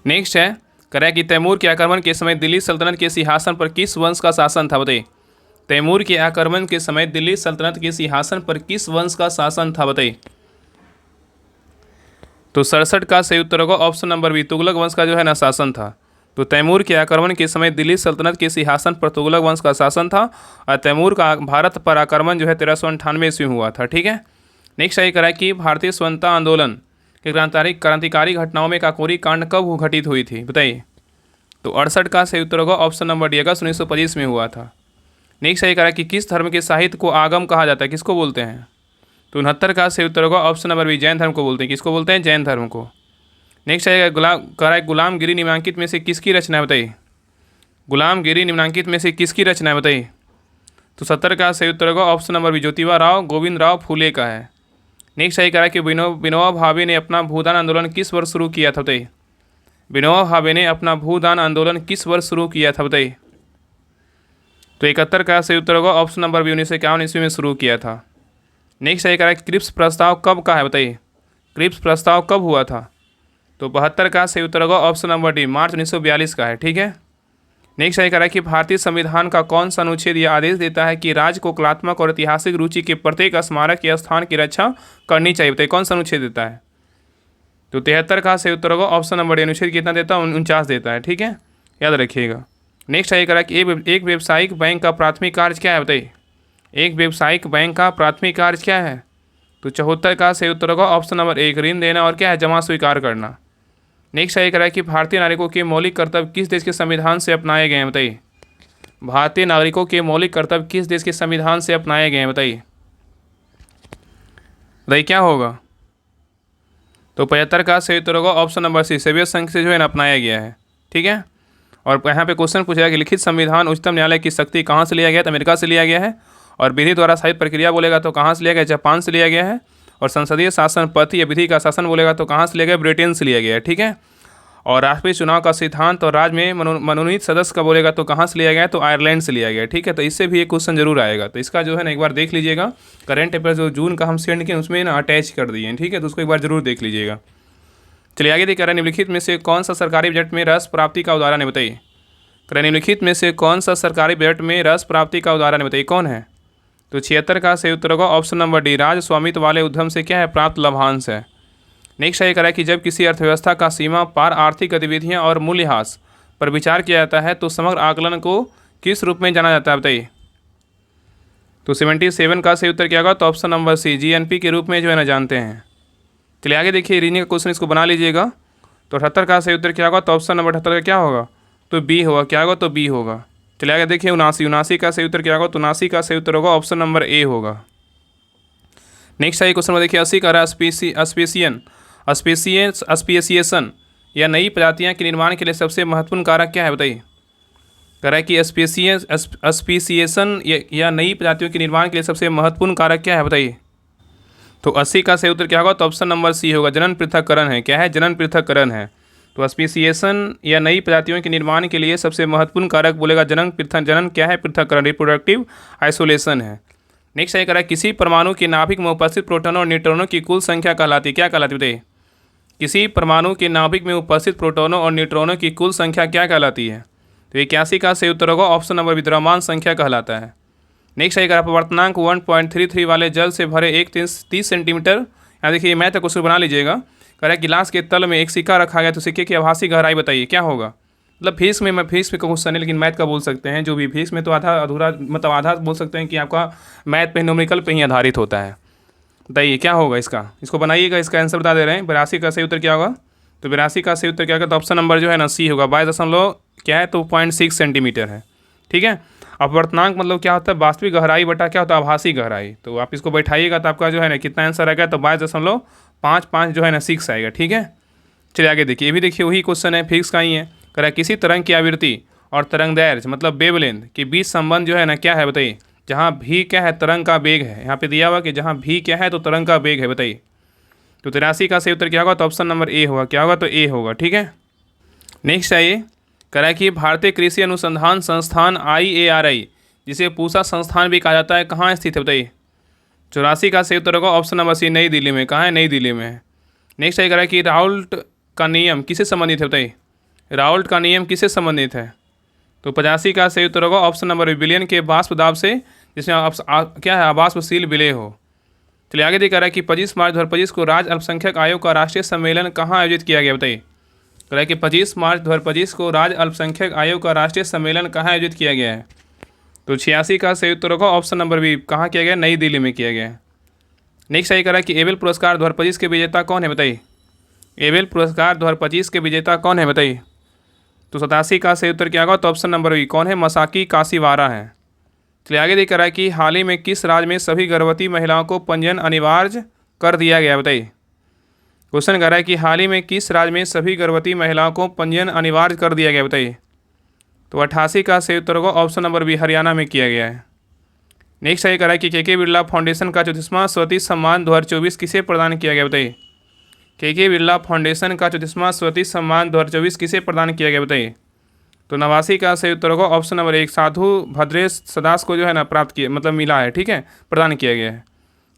नेक्स्ट है कह रहा है कि तैमूर के आक्रमण के समय दिल्ली सल्तनत के सिंहासन पर किस वंश का शासन था, बताइए। तैमूर के आक्रमण के समय दिल्ली सल्तनत के सिंहासन पर किस वंश का शासन था, बताइए। तो 67 का सही उत्तर होगा ऑप्शन नंबर बी, तुगलक वंश का जो है ना शासन था। तो तैमूर के आक्रमण के समय दिल्ली सल्तनत के सिंहासन पर तुगलक वंश का शासन था और तैमूर का भारत पर आक्रमण जो है 1398 ईस्वी में हुआ था, ठीक है। नेक्स्ट है करा कि भारतीय स्वतंत्रता आंदोलन के क्रांतिकारी घटनाओं में काकोरी कांड कब घटित हुई थी, बताइए। तो 68 का सही उत्तर होगा ऑप्शन नंबर डी, अगस्त 1925 में हुआ था। नेक्स्ट है करा कि किस धर्म के साहित्य को आगम कहा जाता है, किसको बोलते हैं। तो 69 का सही उत्तर होगा ऑप्शन नंबर बी, जैन धर्म को बोलते हैं। किसको बोलते हैं, जैन धर्म को। नेक्स्ट है गुलामगिरी निम्नलिखित में से किसकी रचना है, बताइए। गुलामगिरी निम्नलिखित में से किसकी रचना है, बताइए। तो 70 का सही उत्तर होगा option number B, Jyotiba Rao Govind Rao Phule का है। नेक्स्ट है करा कि विनोबा भावे ने अपना भूदान आंदोलन किस वर्ष शुरू किया था, बताइए। विनोबा भावे ने अपना भूदान आंदोलन किस वर्ष शुरू किया था, बताइए। तो 71 का सही उत्तर होगा ऑप्शन नंबर बी, 1951 ईस्वी में शुरू किया था। नेक्स्ट है करा कि क्रिप्स प्रस्ताव कब का है, बताइए। क्रिप्स प्रस्ताव कब हुआ था। तो 72 का सही उत्तर होगा ऑप्शन नंबर डी, मार्च 1942 का है, ठीक है। नेक्स्ट है करा कि भारतीय संविधान का कौन सा अनुच्छेद यह आदेश देता है कि राज्य को कलात्मक और ऐतिहासिक रुचि के प्रत्येक स्मारक या स्थान की रक्षा करनी चाहिए, बताइए। कौन सा अनुच्छेद देता है। तो 73 का सही उत्तर होगा ऑप्शन नंबर डी, अनुच्छेद कितना देता है, 49 देता है, ठीक है, याद रखिएगा। नेक्स्ट है करा कि एक व्यावसायिक बैंक का प्राथमिक कार्य क्या है, बताइए। एक व्यावसायिक बैंक का प्राथमिक कार्य क्या है। तो 74 का सही उत्तर होगा ऑप्शन नंबर एक, ऋण देना और क्या है, जमा स्वीकार करना। नेक्स्ट है करा कि भारतीय नागरिकों के मौलिक कर्तव्य किस देश के संविधान से अपनाए गए हैं, बताइए। भारतीय नागरिकों के मौलिक कर्तव्य किस देश के संविधान से अपनाए गए हैं, बताइए। क्या होगा। तो 75 का सही उत्तर होगा ऑप्शन नंबर सी, सोवियत संघ से जो है ना अपनाया गया है, ठीक है। और यहाँ पे क्वेश्चन पूछा गया कि लिखित संविधान उच्चतम न्यायालय की शक्ति कहाँ से लिया गया, तो अमेरिका से लिया गया है। और विधि द्वारा साहित्य प्रक्रिया बोलेगा तो कहाँ से लिया गया, जापान से लिया गया है। और संसदीय शासन पद्धति या विधि का शासन बोलेगा तो कहाँ से लिया गया, ब्रिटेन से लिया गया है, ठीक है। और राष्ट्रीय चुनाव का सिद्धांत और राज्य में मनोनीत सदस्य का बोलेगा तो कहाँ से लिया गया है, तो आयरलैंड से लिया गया है, ठीक है। तो इससे भी एक क्वेश्चन जरूर आएगा। तो इसका जो है ना एक बार देख लीजिएगा, करंट अफेयर जो जून का हम सेंड किए उसमें ना अटैच कर दिए हैं, ठीक है। तो उसको एक बार जरूर देख लीजिएगा। चलिए आगे देखिए, निम्नलिखित में से कौन सा सरकारी बजट में रस प्राप्ति का उदाहरण है, बताइए। निम्नलिखित में से कौन सा सरकारी बजट में रस प्राप्ति का उदाहरण है, बताइए, कौन है। तो 76 का सही उत्तर होगा ऑप्शन नंबर डी, राज स्वामित्व वाले उद्यम से क्या है, प्राप्त लाभांश है। नेक्स्ट है करा कि जब किसी अर्थव्यवस्था का सीमा पार आर्थिक गतिविधियां और मूल्यह्रास पर विचार किया जाता है तो समग्र आकलन को किस रूप में जाना जाता है, बताइए। तो 77 का सही उत्तर क्या होगा, तो ऑप्शन नंबर सी, जीएनपी के रूप में जो है ना जानते हैं। चलिए आगे देखिए, रीजनिंग का क्वेश्चन इसको बना लीजिएगा। तो 78 का सही उत्तर क्या होगा, तो ऑप्शन नंबर 78 का क्या होगा, तो बी होगा। क्या होगा, तो बी होगा। चलिए आगे देखिए, 79 का सही उत्तर क्या होगा, तो 79 का सही उत्तर होगा ऑप्शन नंबर ए होगा। नेक्स्ट है क्वेश्चन में देखिए, 80 का स्पेसिएशन या नई प्रजातियां के निर्माण के लिए सबसे महत्वपूर्ण कारक क्या है, बताइए। कह रहा है कि स्पेसिएशन या नई प्रजातियों के निर्माण के लिए सबसे महत्वपूर्ण कारक क्या है, बताइए। तो 80 का सही उत्तर क्या होगा, तो ऑप्शन नंबर सी होगा, जनन पृथक्करण है। क्या है, जनन पृथक्करण है। तो स्पेसिएशन या नई प्रजातियों के निर्माण के लिए सबसे महत्वपूर्ण कारक बोलेगा जनन क्या है, पृथक्करण, रिप्रोडक्टिव आइसोलेशन है। नेक्स्ट है कह रहा है किसी परमाणु के नाभिक में उपस्थित प्रोटॉनों और न्यूट्रॉनों की कुल संख्या कहलाती है, क्या कहलाती है, बताइए। किसी परमाणु के नाभिक में उपस्थित प्रोटॉनों और न्यूट्रॉनों की कुल संख्या क्या कहलाती है। तो 81 का सही उत्तर होगा ऑप्शन नंबर बी, द्रव्यमान संख्या कहलाता है। नेक्स्ट है अपवर्तनांक 1.33 वाले जल से भरे एक 30 सेंटीमीटर, यहाँ देखिए मैथ का क्वेश्चन बना लीजिएगा। कह रहा है गिलास के तल में एक सिक्का रखा गया तो सिक्के की आभासी गहराई बताइए, क्या होगा। मतलब फिजिक्स में फिजिक्स में क्वेश्चन है, लेकिन मैथ का बोल सकते हैं। जो भी फिजिक्स में तो आधा अधूरा, मतलब आधा बोल सकते हैं कि आपका मैथ पे न्यूमेरिकल पे ही आधारित होता है। बताइए क्या होगा इसका, इसको बनाइएगा। इसका आंसर बता दे रहे हैं। 82 का सही उत्तर क्या होगा, तो 82 का सही उत्तर क्या होगा, तो ऑप्शन नंबर जो है ना सी होगा, 22 क्या है, तो 0.6 सेंटीमीटर है, ठीक है। अपवर्तनांक मतलब क्या होता है, वास्तविक गहराई बटा क्या होता है, आभासी गहराई। तो आप इसको बैठाइएगा तो आपका जो है ना कितना आंसर आएगा, तो 22.55 जो है ना 6 आएगा, ठीक है। चलिए आगे देखिए, ये भी देखिए वही क्वेश्चन है, फिजिक्स का ही है। कह रहा है किसी तरंग की आवृत्ति और तरंग दैर्घ्य मतलब वेवलेंथ के बीच संबंध जो है ना क्या है, बताइए। जहाँ भी क्या है, तरंग का वेग है। यहाँ पे दिया हुआ कि जहाँ भी क्या है तो तरंग का वेग है, बताइए। तो 83 का सही उत्तर क्या होगा, तो ऑप्शन नंबर ए होगा। क्या होगा, तो ए होगा, ठीक है। नेक्स्ट है ये, कह रहा है कि भारतीय कृषि अनुसंधान संस्थान IARI, जिसे पूसा संस्थान भी कहा जाता है, कहाँ स्थित है, बताइए। 84 का सही उत्तर होगा ऑप्शन नंबर सी, नई दिल्ली में। कहाँ है, नई दिल्ली में है। नेक्स्ट है, कह रहा है कि राउल्ट का नियम किससे संबंधित है, बताइए। राउल्ट का नियम किससे संबंधित है। तो 85 का सही उत्तर होगा ऑप्शन नंबर विलयन के वाष्प दाब से, जिसमें क्या है, अवाष्पशील विलय हो। चलिए आगे देख रहा है कि 25 मार्च 2025 को राज्य अल्पसंख्यक आयोग का राष्ट्रीय सम्मेलन कहाँ आयोजित किया गया, बताइए। कह रहा है कि 25 मार्च 2025 को राज्य अल्पसंख्यक आयोग का राष्ट्रीय सम्मेलन कहाँ आयोजित किया गया है। तो 86 का सही उत्तर होगा ऑप्शन नंबर बी, कहाँ किया गया, नई दिल्ली में किया गया है। नेक्स्ट सही करा कि एबेल पुरस्कार 2025 के विजेता कौन है बताइए। एबेल पुरस्कार 2025 के विजेता कौन है बताइए। तो 87 का सही उत्तर क्या होगा, तो ऑप्शन नंबर बी कौन है, मसाकी काशीवारा है। चलिए आगे देख करा कि हाल ही में किस राज्य में सभी गर्भवती महिलाओं को पंजीयन अनिवार्य कर दिया गया बताइए। क्वेश्चन कर रहा है कि हाल ही में किस राज्य में सभी गर्भवती महिलाओं को पंजीयन अनिवार्य कर दिया गया बताइए। तो 88 का सही उत्तर होगा ऑप्शन नंबर बी हरियाणा में किया गया है। नेक्स्ट सही करा है कि के बिरला फाउंडेशन का 34वां स्वदेशी सम्मान 2024 किसे प्रदान किया गया बताइए। के बिरला फाउंडेशन का 34वां स्वदेशी सम्मान 2024 किसे प्रदान किया गया बताइए। तो 89 का सही उत्तर होगा ऑप्शन नंबर एक साधु भद्रेश सदास को जो है ना प्राप्त किया, मतलब मिला है, ठीक है, प्रदान किया गया है।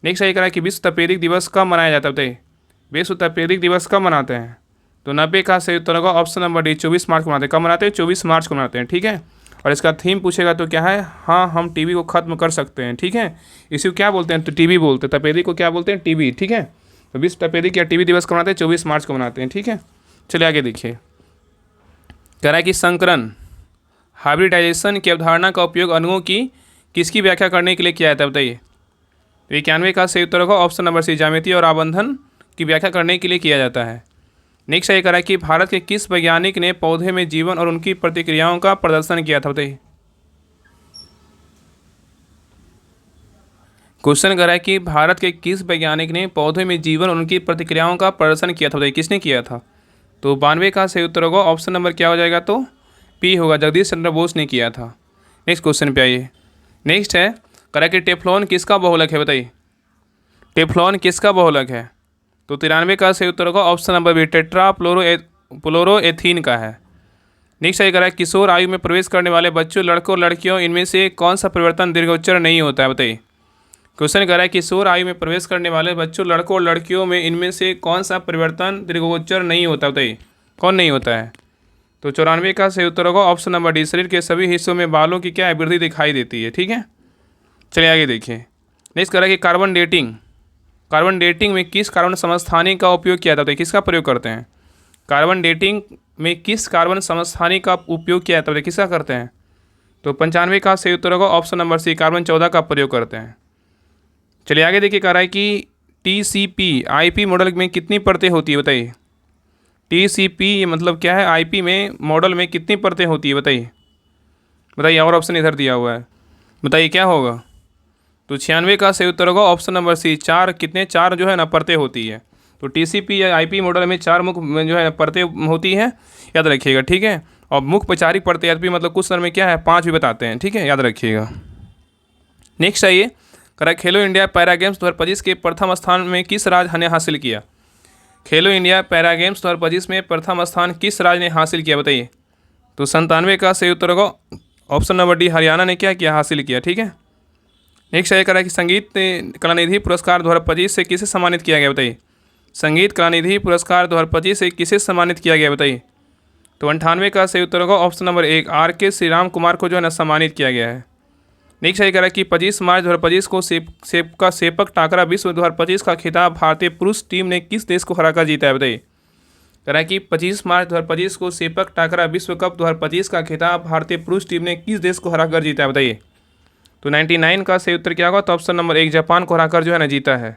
नेक्स्ट सही करा है कि विश्व तपेदिक दिवस कब मनाया जाता है बताइए। विश्व तपेदिक दिवस कब मनाते हैं। तो 90 का सही उत्तर होगा ऑप्शन नंबर डी 24 मार्च को मनाते हैं। कब मनाते हैं, 24 मार्च को मनाते हैं, ठीक है। और इसका थीम पूछेगा तो क्या है, हाँ हम टीबी को खत्म कर सकते हैं, ठीक है। इसी को क्या बोलते हैं, तो टीबी बोलते हैं, तपेदिक को क्या बोलते हैं, टीबी, ठीक है। तो विश्व तपेदिक या टीबी दिवस को मनाते हैं 24 मार्च को मनाते हैं, ठीक है। चलिए आगे देखिए, कह रहा है कि संकरण हाइब्रिडाइजेशन की अवधारणा का उपयोग अणुओं की किसकी व्याख्या करने के लिए किया जाता है बताइए। तो 91 का सही उत्तर होगा ऑप्शन नंबर सी ज्यामिति और आबंधन की व्याख्या करने के लिए किया जाता है। नेक्स्ट सही करा है कि भारत के किस वैज्ञानिक ने पौधे में जीवन और उनकी प्रतिक्रियाओं का प्रदर्शन किया था बताइए। क्वेश्चन करा है कि भारत के किस वैज्ञानिक ने पौधे में जीवन और उनकी प्रतिक्रियाओं का प्रदर्शन किया था बताइए, किसने किया था। तो 92 का सही उत्तर होगा ऑप्शन नंबर क्या हो जाएगा, तो पी होगा, जगदीश चंद्र बोस ने किया था। नेक्स्ट क्वेश्चन पे आइए। नेक्स्ट है करा कि टेफ्लॉन किसका बहुलक है बताइए। टेफ्लॉन किसका बहुलक है। तो 93 का सही उत्तर होगा ऑप्शन नंबर बी टेट्रा फ्लोरोएथीन का है। नेक्स्ट है करा किशोर आयु में प्रवेश करने वाले बच्चों, लड़कों और लड़कियों इनमें से कौन सा परिवर्तन दीर्घोच्चर नहीं होता है बताइए। क्वेश्चन करा है किशोर आयु में प्रवेश करने वाले बच्चों, लड़कों और लड़कियों में इनमें से कौन सा परिवर्तन दीर्घोच्चर नहीं होता बताइए, कौन नहीं होता है। तो 94 का सही उत्तर होगा ऑप्शन नंबर डी शरीर के सभी हिस्सों में बालों की क्या है, वृद्धि दिखाई देती है, ठीक है। चलिए आगे देखिए। नेक्स्ट करा कि कार्बन डेटिंग में किस कार्बन समस्थानिक का उपयोग किया जाता है, किसका प्रयोग करते हैं। कार्बन डेटिंग में किस कार्बन समस्थानिक का उपयोग किया जाता है, किसका करते हैं। तो 95 का सही उत्तर होगा ऑप्शन नंबर सी कार्बन 14 का प्रयोग करते हैं। चलिए आगे देखिए, कह रहा है कि TCP IP मॉडल में कितनी परतें होती है बताइए। TCP मतलब क्या है, IP में मॉडल में कितनी परतें होती है बताइए। और ऑप्शन इधर दिया हुआ है, बताइए क्या होगा। तो 96 का सही उत्तर होगा ऑप्शन नंबर सी चार जो है ना परतें होती है। तो TCP या IP मॉडल में 4 मुख्य जो है परतें होती है, याद रखिएगा, ठीक है। और मुख्य वैचारिक परतें IP मतलब कुछ सर में क्या है 5 भी बताते हैं, ठीक है, याद रखिएगा। नेक्स्ट आइए, करा खेलो इंडिया पैरा गेम्स 2025 के प्रथम स्थान में किस राज्य ने हासिल किया। खेलो इंडिया पैरा गेम्स 2025 में प्रथम स्थान किस राज्य ने हासिल किया बताइए। तो 97 का सही उत्तर होगा ऑप्शन नंबर डी हरियाणा ने क्या किया, हासिल किया, ठीक है। नेक्स्ट ये करा कि संगीत कलानिधि पुरस्कार 2025 से किसे सम्मानित किया गया बताइए। संगीत कलानिधि पुरस्कार 2025 से किसे सम्मानित किया गया बताइए। तो 98 का सही उत्तर होगा ऑप्शन नंबर एक RK श्रीराम कुमार को जो है ना सम्मानित किया गया है। नेक्स्ट ये करा कि 25 मार्च 2025 को सेपक टाकरा विश्व 2025 का खिताब भारतीय पुरुष टीम ने किस देश को हराकर जीता है बताइए। करा कि 25 मार्च 2025 को सेपक टाकरा विश्व कप 2025 का खिताब भारतीय पुरुष टीम ने किस देश को हराकर जीता है बताइए। तो 99 का सही उत्तर क्या होगा, तो ऑप्शन नंबर एक जापान को हराकर जो है ना जीता है।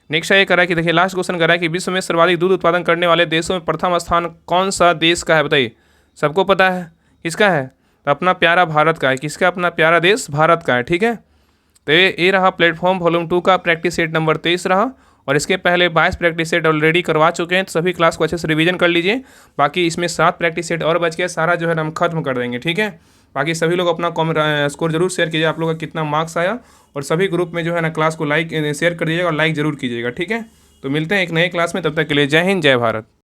नेक्स्ट ये करा कि देखिए लास्ट क्वेश्चन करा कि विश्व में सर्वाधिक दूध उत्पादन करने वाले देशों में प्रथम स्थान कौन सा देश का है बताइए। सबको पता है किसका है, तो अपना प्यारा भारत का है। किसका, अपना प्यारा देश भारत का है, ठीक है। तो ये रहा प्लेटफॉर्म वॉल्यूम 2 का प्रैक्टिस सेट नंबर 23 रहा, और इसके पहले 22 प्रैक्टिस सेट ऑलरेडी करवा चुके हैं, तो सभी क्लास को अच्छे से रिवीजन कर लीजिए। बाकी इसमें 7 प्रैक्टिस सेट और बच गया, सारा जो है हम खत्म कर देंगे, ठीक है। बाकी सभी लोग अपना स्कोर जरूर शेयर कीजिए, आप लोगों का कितना मार्क्स आया, और सभी ग्रुप में जो है ना क्लास को लाइक शेयर कर दीजिएगा और लाइक जरूर कीजिएगा, ठीक है। तो मिलते हैं एक नए क्लास में, तब तक के लिए जय हिंद जय भारत।